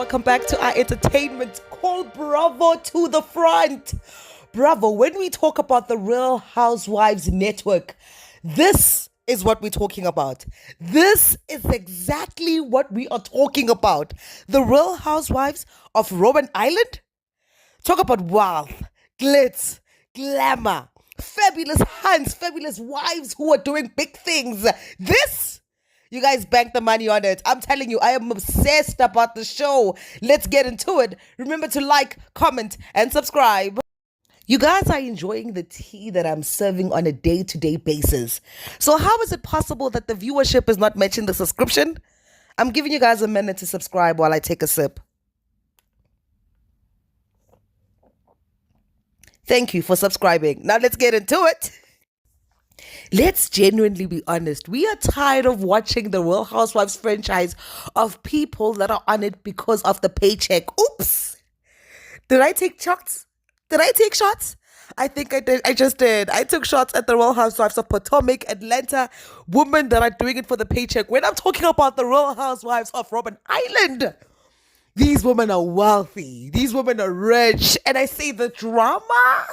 welcome back to our entertainment called Bravo to the Front. Bravo, when we talk about the Real Housewives Network, this is what we're talking about. This is exactly what we are talking about. The Real Housewives of Rhode Island. Talk about wealth, glitz, glamour, fabulous hunts, fabulous wives who are doing big things. This, you guys bank the money on it. I'm telling you, I am obsessed about the show. Let's get into it. Remember to like, comment, and subscribe. You guys are enjoying the tea that I'm serving on a day-to-day basis. So how is it possible that the viewership is not matching the subscription? I'm giving you guys a minute to subscribe while I take a sip. Thank you for subscribing. Now let's get into it. Let's genuinely be honest. We are tired of watching the Real Housewives franchise of people that are on it because of the paycheck. Oops. Did I take shots? I think I did. I just did. I took shots at the Real Housewives of Potomac, Atlanta, women that are doing it for the paycheck. When I'm talking about the Real Housewives of Rhode Island, these women are wealthy. These women are rich. And I say the drama.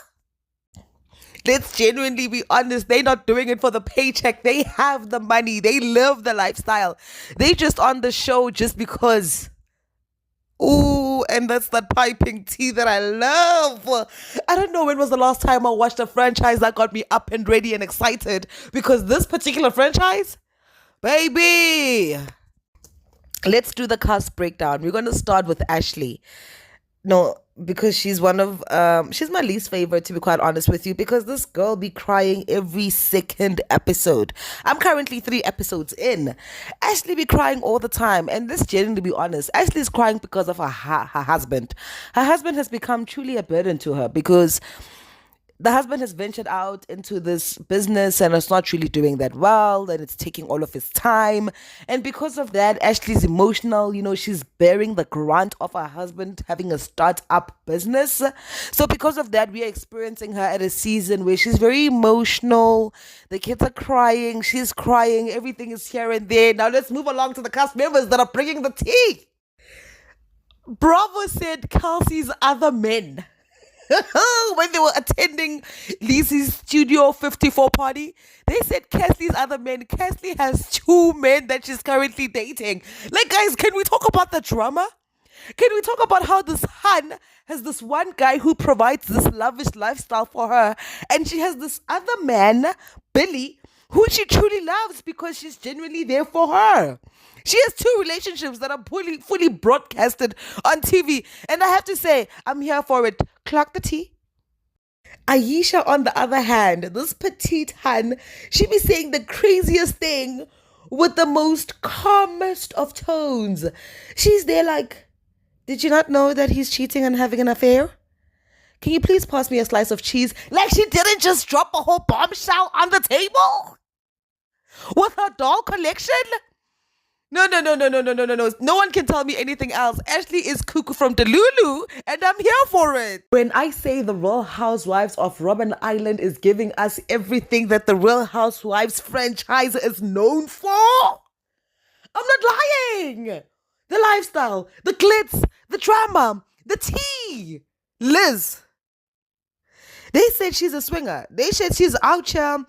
Let's genuinely be honest. They're not doing it for the paycheck. They have the money. They live the lifestyle. They just on the show just because. Ooh, and that's that piping tea that I love. I don't know when was the last time I watched a franchise that got me up and ready and excited. Because this particular franchise, baby. Let's do the cast breakdown. We're going to start with Ashley. No, because she's she's my least favorite, to be quite honest with you, because this girl be crying every second episode. I'm currently 3 episodes in. Ashley be crying all the time, and this, genuinely, to be honest, Ashley's crying because of her husband. Her husband has become truly a burden to her because the husband has ventured out into this business and it's not really doing that well, and it's taking all of his time. And because of that, Ashley's emotional. She's bearing the grunt of her husband having a start-up business. So because of that, we are experiencing her at a season where she's very emotional. The kids are crying. She's crying. Everything is here and there. Now let's move along to the cast members that are bringing the tea. Bravo said Kelsey's other men. When they were attending Lizzie's Studio 54 party, they said Kesley's other men. Kesley has 2 men that she's currently dating. Like, guys, can we talk about the drama? Can we talk about how this hun has this one guy who provides this lavish lifestyle for her, and she has this other man, Billy, who she truly loves because she's genuinely there for her. She has 2 relationships that are fully broadcasted on TV. And I have to say, I'm here for it. Clock the tea. Aisha, on the other hand, this petite hun, she be saying the craziest thing with the most calmest of tones. She's there like, did you not know that he's cheating and having an affair? Can you please pass me a slice of cheese? Like she didn't just drop a whole bombshell on the table with her doll collection. No. No one can tell me anything else. Ashley is cuckoo from Delulu, and I'm here for it. When I say the Real Housewives of Rhode Island is giving us everything that the Real Housewives franchise is known for, I'm not lying. The lifestyle, the glitz, the drama, the tea. Liz. They said she's a swinger. They said she's out here.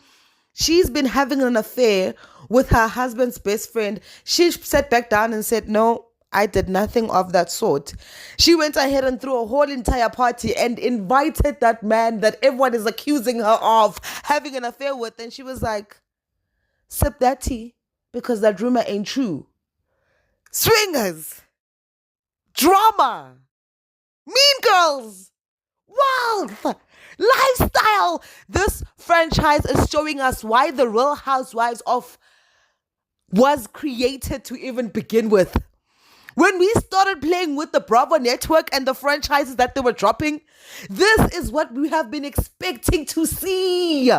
She's been having an affair with her husband's best friend. She sat back down and said, no, I did nothing of that sort. She went ahead and threw a whole entire party and invited that man that everyone is accusing her of having an affair with. And she was like, sip that tea because that rumor ain't true. Swingers. Drama. Mean girls. Wealth. Lifestyle. This franchise is showing us why the Real Housewives was created to even begin with. When we started playing with the Bravo network and the franchises that they were dropping, this is what we have been expecting to see.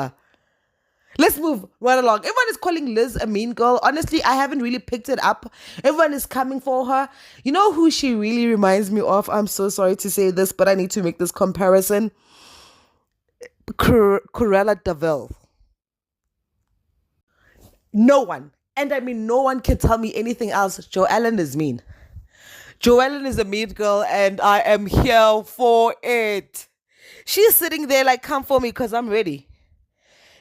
Let's move right along. Everyone is calling Liz a mean girl. Honestly, I haven't really picked it up. Everyone is coming for her. You know who she really reminds me of? I'm so sorry to say this, but I need to make this comparison. Cruella de Vil. No one, and I mean no one can tell me anything else. Joe Allen is mean. Joellen is a mean girl and I am here for it. She's sitting there like, come for me because I'm ready.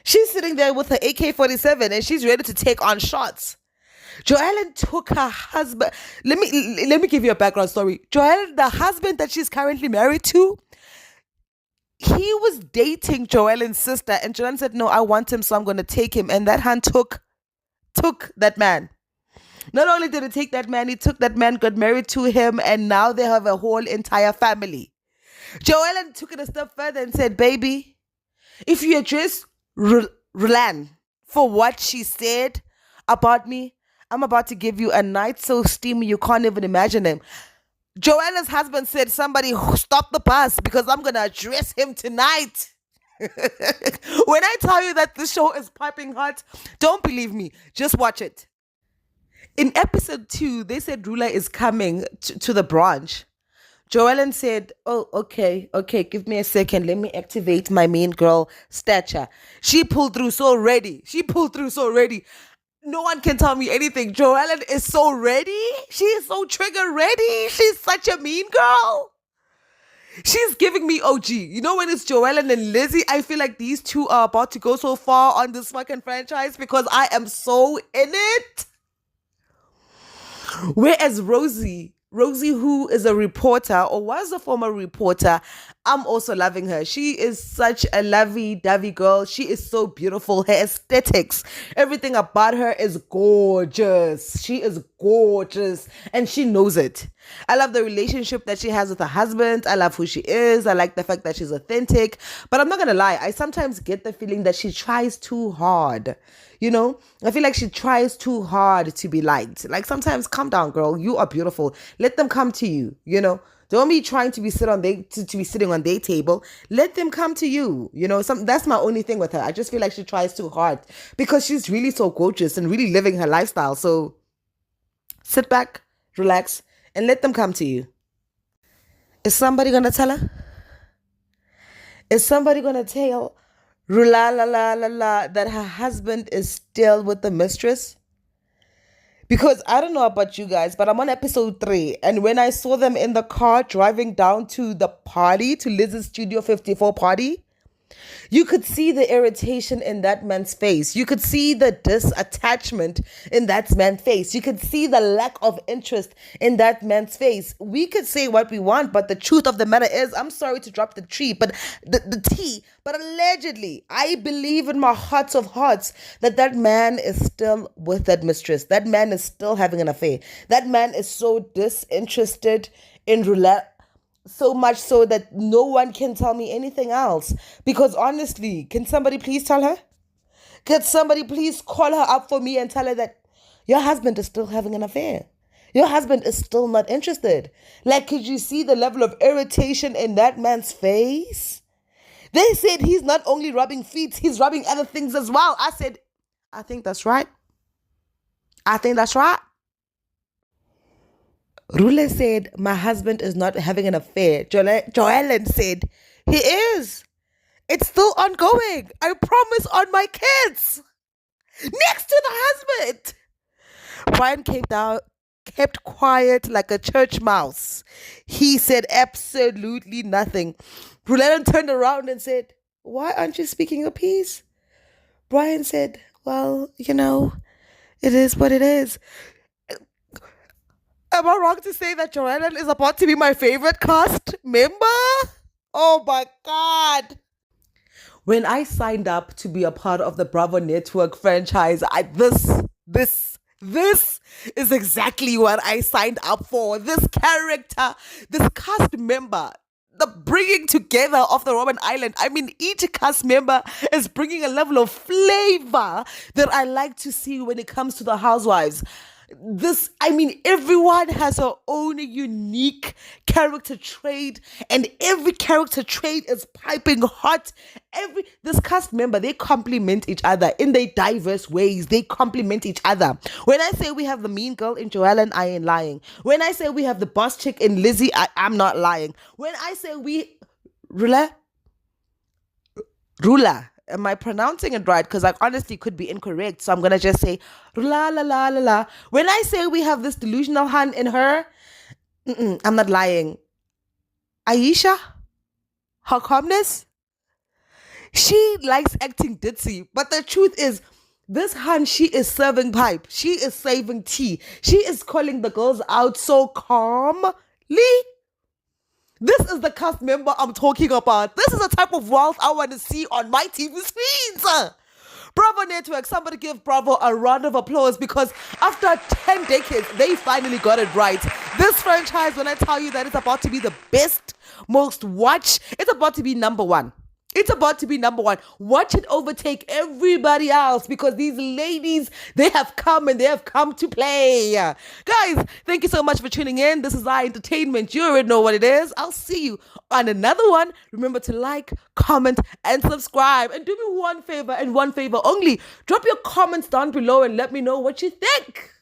She's sitting there with her AK-47 and she's ready to take on shots. Joellen took her husband. Let me give you a background story. Joellen, the husband that she's currently married to, he was dating Joellen's sister, and Joellen said, "No, I want him, so I'm going to take him." And that hand took that man. Not only did he take that man, he took that man, got married to him, and now they have a whole entire family. Joellen took it a step further and said, "Baby, if you address Rulan for what she said about me, I'm about to give you a night so steamy you can't even imagine him." Joanna's husband said, "Somebody stop the bus because I'm going to address him tonight." When I tell you that the show is piping hot, don't believe me. Just watch it. In episode 2, they said Rula is coming to the branch. Joellen said, "Oh, okay, give me a second. Let me activate my mean girl stature." She pulled through so ready. No one can tell me anything. Joellen is so ready. She is so trigger ready. She's such a mean girl. She's giving me OG. You know, when it's Joellen and Lizzie, I feel like these two are about to go so far on this fucking franchise because I am so in it. Whereas Rosie, who is a reporter or was a former reporter, I'm also loving her. She is such a lovey-dovey girl. She is so beautiful. Her aesthetics, everything about her is gorgeous. She is gorgeous and she knows it. I love the relationship that she has with her husband. I love who she is. I like the fact that she's authentic. But I'm not going to lie. I sometimes get the feeling that she tries too hard. You know, I feel like she tries too hard to be liked. Like, sometimes, calm down, girl. You are beautiful. Let them come to you. You know, don't be trying to be sitting on their table. Let them come to you. You know, that's my only thing with her. I just feel like she tries too hard because she's really so gorgeous and really living her lifestyle. So sit back, relax, and let them come to you. Is somebody gonna tell her? Is somebody gonna tell Rula that her husband is still with the mistress? Because I don't know about you guys, but I'm on episode 3. And when I saw them in the car driving down to the party, to Liz's Studio 54 party, you could see the irritation in that man's face. You could see the disattachment in that man's face. You could see the lack of interest in that man's face. We could say what we want, but the truth of the matter is, I'm sorry to drop the tea, but allegedly, I believe in my heart of hearts that man is still with that mistress. That man is still having an affair. That man is so disinterested in roulette. So much so that no one can tell me anything else. Because honestly, can somebody please tell her? Can somebody please call her up for me and tell her that your husband is still having an affair? Your husband is still not interested. Like, could you see the level of irritation in that man's face? They said he's not only rubbing feet, he's rubbing other things as well. I said, I think that's right. Rula said, my husband is not having an affair. Joellen said, he is. It's still ongoing. I promise on my kids. Next to the husband. Brian kept quiet like a church mouse. He said absolutely nothing. Rula turned around and said, why aren't you speaking your piece? Brian said, well, you know, it is what it is. Am I wrong to say that Joellen is about to be my favorite cast member? Oh my God. When I signed up to be a part of the Bravo Network franchise, this is exactly what I signed up for. This character, this cast member, the bringing together of the Rhode Island. I mean, each cast member is bringing a level of flavor that I like to see when it comes to the housewives. Everyone has her own unique character trait, and every character trait is piping hot. This cast member, they complement each other in their diverse ways. They complement each other. When I say we have the mean girl in Joellen, I ain't lying. When I say we have the boss chick in Lizzie, I'm not lying. When I say Rula, am I pronouncing it right? Because I honestly could be incorrect. So I'm going to just say, la la la la la. When I say we have this delusional hun in her, I'm not lying. Aisha, her calmness, she likes acting ditzy, but the truth is, this hun, she is serving pipe. She is saving tea. She is calling the girls out so calmly. This is the cast member I'm talking about. This is the type of wealth I want to see on my TV screens. Bravo Network, somebody give Bravo a round of applause, because after 10 decades, they finally got it right. This franchise, when I tell you that it's about to be the best, most watched, it's about to be number one. It's about to be number one. Watch it overtake everybody else, because these ladies, they have come and they have come to play. Guys, thank you so much for tuning in. This is our entertainment. You already know what it is. I'll see you on another one. Remember to like, comment, and subscribe. And do me one favor and one favor only. Drop your comments down below and let me know what you think.